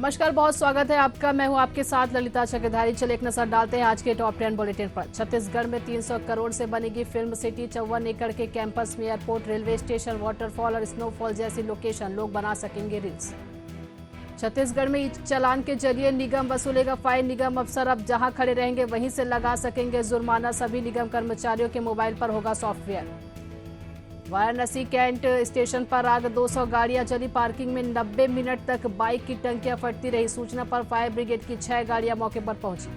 नमस्कार, बहुत स्वागत है आपका। मैं हूं आपके साथ ललिता चक्रधारी। चले एक नजर डालते हैं आज के टॉप 10 बुलेटिन पर। छत्तीसगढ़ में 300 करोड़ से बनेगी फिल्म सिटी। 54 एकड़ के कैंपस में एयरपोर्ट, रेलवे स्टेशन, वाटरफॉल और स्नोफॉल जैसी लोकेशन। लोग बना सकेंगे रील्स। छत्तीसगढ़ में ई चालान के जरिए निगम वसूलेगा फाइन। निगम अफसर अब जहां खड़े रहेंगे वहीं से लगा सकेंगे जुर्माना। सभी निगम कर्मचारियों के मोबाइल पर होगा सॉफ्टवेयर। वाराणसी कैंट स्टेशन पर आग, 200 गाड़ियां जली। पार्किंग में 90 मिनट तक बाइक की टंकियां फटती रही। सूचना पर फायर ब्रिगेड की 6 गाड़ियां मौके पर पहुंची।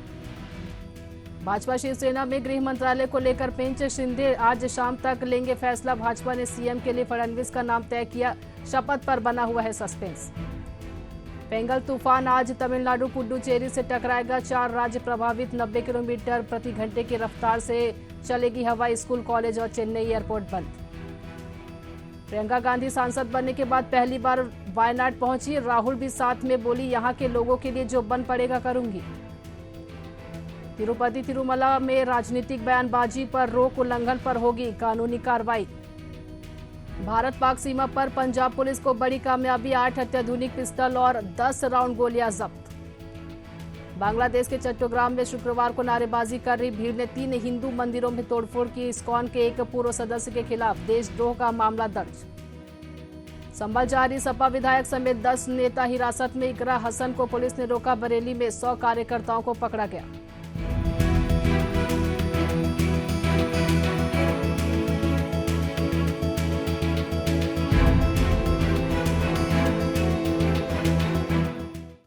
भाजपा शिवसेना में गृह मंत्रालय को लेकर पेंच। शिंदे आज शाम तक लेंगे फैसला। भाजपा ने सीएम के लिए फडणवीस का नाम तय किया। शपथ पर बना हुआ है सस्पेंस। पेंगल तूफान आज तमिलनाडु पुडुचेरी से टकराएगा। 4 राज्य प्रभावित। 90 किलोमीटर प्रति घंटे की रफ्तार से चलेगी हवा। स्कूल, कॉलेज और चेन्नई एयरपोर्ट बंद। प्रियंका गांधी सांसद बनने के बाद पहली बार वायनाड पहुंची। राहुल भी साथ में बोली, यहां के लोगों के लिए जो बन पड़ेगा करूंगी। तिरुपति तिरुमला में राजनीतिक बयानबाजी पर रोक, उल्लंघन पर होगी कानूनी कार्रवाई। भारत पाक सीमा पर पंजाब पुलिस को बड़ी कामयाबी। 8 अत्याधुनिक पिस्टल और 10 राउंड गोलियां जब्त। बांग्लादेश के चट्टोग्राम में शुक्रवार को नारेबाजी कर रही भीड़ ने 3 हिंदू मंदिरों में तोड़फोड़ की। इस्कॉन के एक पूर्व सदस्य के खिलाफ देशद्रोह का मामला दर्ज। संभल जारी, सपा विधायक समेत 10 नेता हिरासत में। इकरा हसन को पुलिस ने रोका। बरेली में 100 कार्यकर्ताओं को पकड़ा गया।